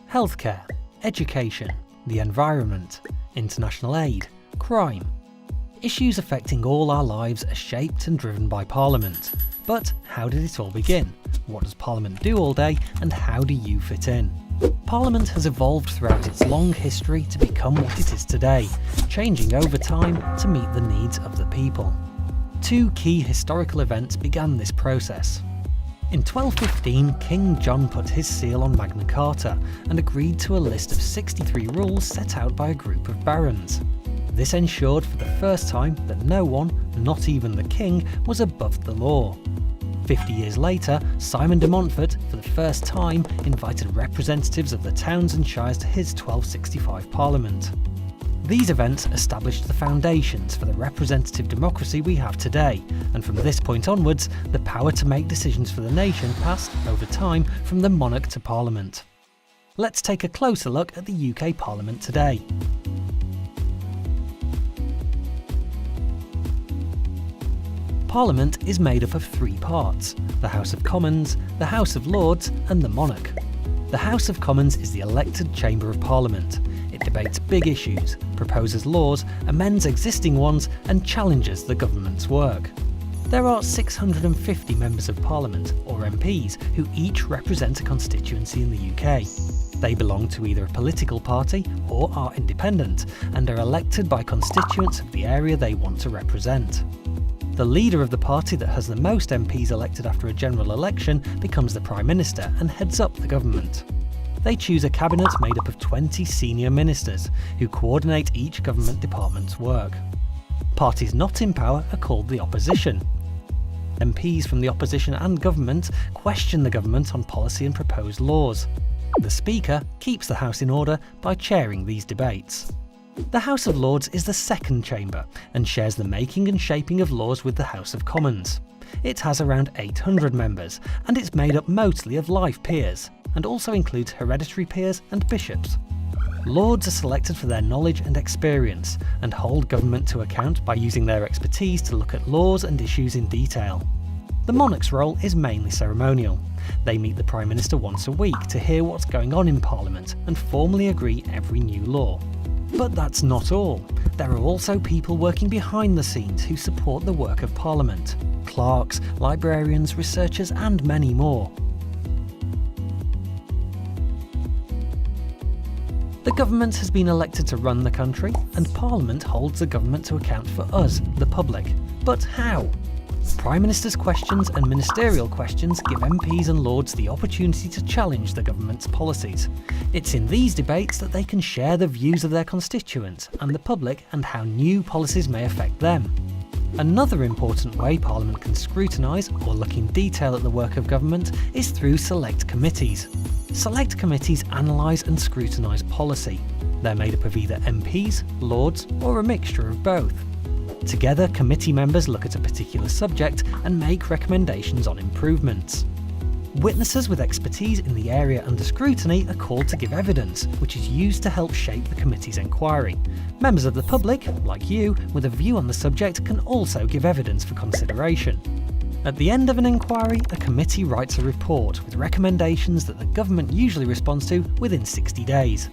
healthcare, education, the environment, international aid, crime. Issues affecting all our lives are shaped and driven by Parliament. But how did it all begin? What does Parliament do all day, and how do you fit in? Parliament has evolved throughout its long history to become what it is today, changing over time to meet the needs of the people. Two key historical events began this process. In 1215, King John put his seal on Magna Carta and agreed to a list of 63 rules set out by a group of barons. This ensured for the first time that no one, not even the king, was above the law. 50 years later, Simon de Montfort, for the first time, invited representatives of the towns and shires to his 1265 Parliament. These events established the foundations for the representative democracy we have today, and from this point onwards, the power to make decisions for the nation passed, over time, from the monarch to Parliament. Let's take a closer look at the UK Parliament today. Parliament is made up of three parts: the House of Commons, the House of Lords and the Monarch. The House of Commons is the elected chamber of Parliament. It debates big issues, proposes laws, amends existing ones and challenges the government's work. There are 650 members of Parliament, or MPs, who each represent a constituency in the UK. They belong to either a political party or are independent and are elected by constituents of the area they want to represent. The leader of the party that has the most MPs elected after a general election becomes the Prime Minister and heads up the government. They choose a cabinet made up of 20 senior ministers, who coordinate each government department's work. Parties not in power are called the opposition. MPs from the opposition and government question the government on policy and proposed laws. The Speaker keeps the House in order by chairing these debates. The House of Lords is the second chamber and shares the making and shaping of laws with the House of Commons. It has around 800 members and it's made up mostly of life peers, and also includes hereditary peers and bishops. Lords are selected for their knowledge and experience and hold government to account by using their expertise to look at laws and issues in detail. The monarch's role is mainly ceremonial. They meet the Prime Minister once a week to hear what's going on in Parliament and formally agree every new law. But that's not all. There are also people working behind the scenes who support the work of Parliament: clerks, librarians, researchers and many more. The government has been elected to run the country, and Parliament holds the government to account for us, the public. But how? Prime Minister's questions and ministerial questions give MPs and Lords the opportunity to challenge the government's policies. It's in these debates that they can share the views of their constituents and the public and how new policies may affect them. Another important way Parliament can scrutinise or look in detail at the work of government is through select committees. Select committees analyse and scrutinise policy. They're made up of either MPs, Lords or a mixture of both. Together, committee members look at a particular subject and make recommendations on improvements. Witnesses with expertise in the area under scrutiny are called to give evidence, which is used to help shape the committee's inquiry. Members of the public, like you, with a view on the subject can also give evidence for consideration. At the end of an inquiry, a committee writes a report with recommendations that the government usually responds to within 60 days.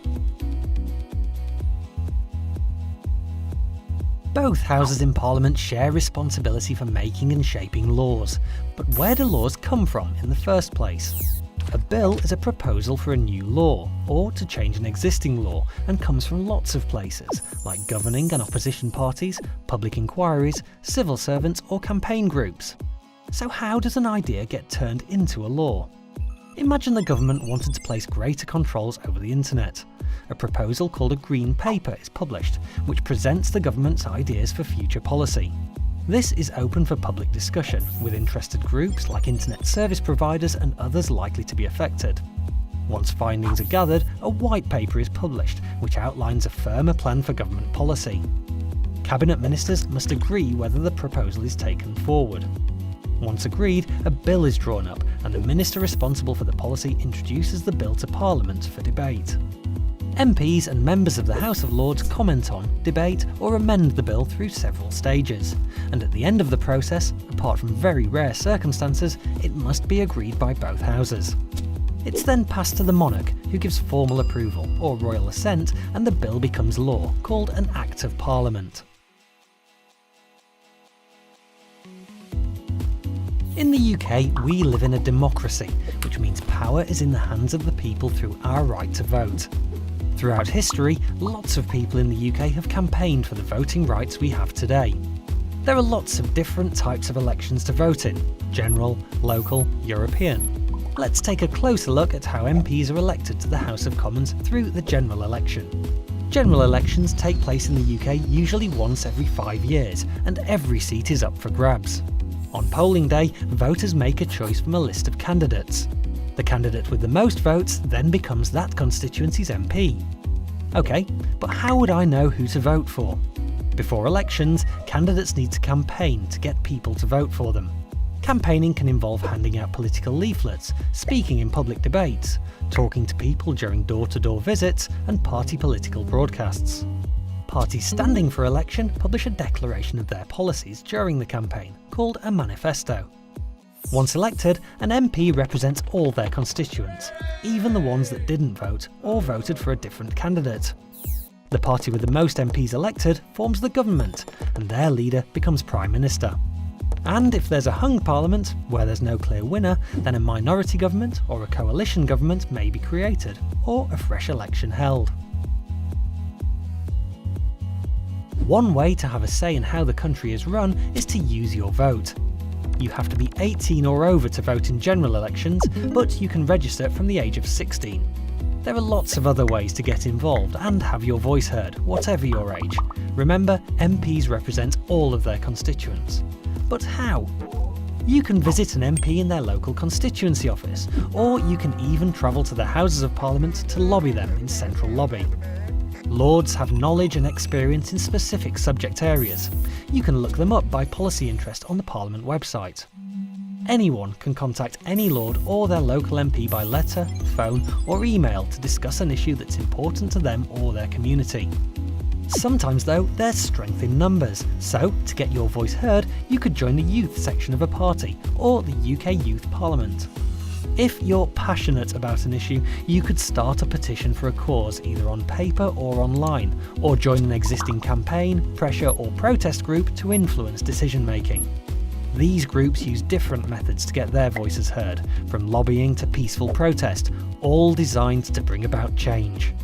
Both houses in Parliament share responsibility for making and shaping laws. But where do laws come from in the first place? A bill is a proposal for a new law, or to change an existing law, and comes from lots of places, like governing and opposition parties, public inquiries, civil servants or campaign groups. So how does an idea get turned into a law? Imagine the government wanted to place greater controls over the internet. A proposal called a Green Paper is published, which presents the government's ideas for future policy. This is open for public discussion, with interested groups like internet service providers and others likely to be affected. Once findings are gathered, a white paper is published, which outlines a firmer plan for government policy. Cabinet ministers must agree whether the proposal is taken forward. Once agreed, a bill is drawn up, and the minister responsible for the policy introduces the bill to Parliament for debate. MPs and members of the House of Lords comment on, debate or amend the bill through several stages, and at the end of the process, apart from very rare circumstances, it must be agreed by both houses. It's then passed to the monarch, who gives formal approval, or royal assent, and the bill becomes law, called an Act of Parliament. In the UK, we live in a democracy, which means power is in the hands of the people through our right to vote. Throughout history, lots of people in the UK have campaigned for the voting rights we have today. There are lots of different types of elections to vote in: general, local, European. Let's take a closer look at how MPs are elected to the House of Commons through the general election. General elections take place in the UK usually once every 5 years, and every seat is up for grabs. On polling day, voters make a choice from a list of candidates. The candidate with the most votes then becomes that constituency's MP. OK, but how would I know who to vote for? Before elections, candidates need to campaign to get people to vote for them. Campaigning can involve handing out political leaflets, speaking in public debates, talking to people during door-to-door visits, and party political broadcasts. Parties standing for election publish a declaration of their policies during the campaign, called a manifesto. Once elected, an MP represents all their constituents, even the ones that didn't vote or voted for a different candidate. The party with the most MPs elected forms the government, and their leader becomes Prime Minister. And if there's a hung parliament, where there's no clear winner, then a minority government or a coalition government may be created, or a fresh election held. One way to have a say in how the country is run is to use your vote. You have to be 18 or over to vote in general elections, but you can register from the age of 16. There are lots of other ways to get involved and have your voice heard, whatever your age. Remember, MPs represent all of their constituents. But how? You can visit an MP in their local constituency office, or you can even travel to the Houses of Parliament to lobby them in Central Lobby. Lords have knowledge and experience in specific subject areas. You can look them up by policy interest on the Parliament website. Anyone can contact any Lord or their local MP by letter, phone or email to discuss an issue that's important to them or their community. Sometimes though, there's strength in numbers, so to get your voice heard, you could join the youth section of a party or the UK Youth Parliament. If you're passionate about an issue, you could start a petition for a cause either on paper or online, or join an existing campaign, pressure or protest group to influence decision making. These groups use different methods to get their voices heard, from lobbying to peaceful protest, all designed to bring about change.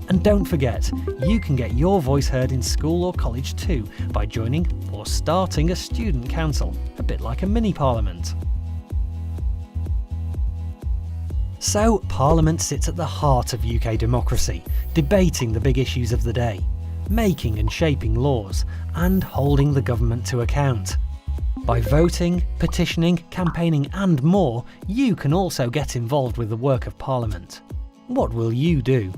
And don't forget, you can get your voice heard in school or college too by joining or starting a student council, a bit like a mini parliament. So, Parliament sits at the heart of UK democracy, debating the big issues of the day, making and shaping laws, and holding the government to account. By voting, petitioning, campaigning and more, you can also get involved with the work of Parliament. What will you do?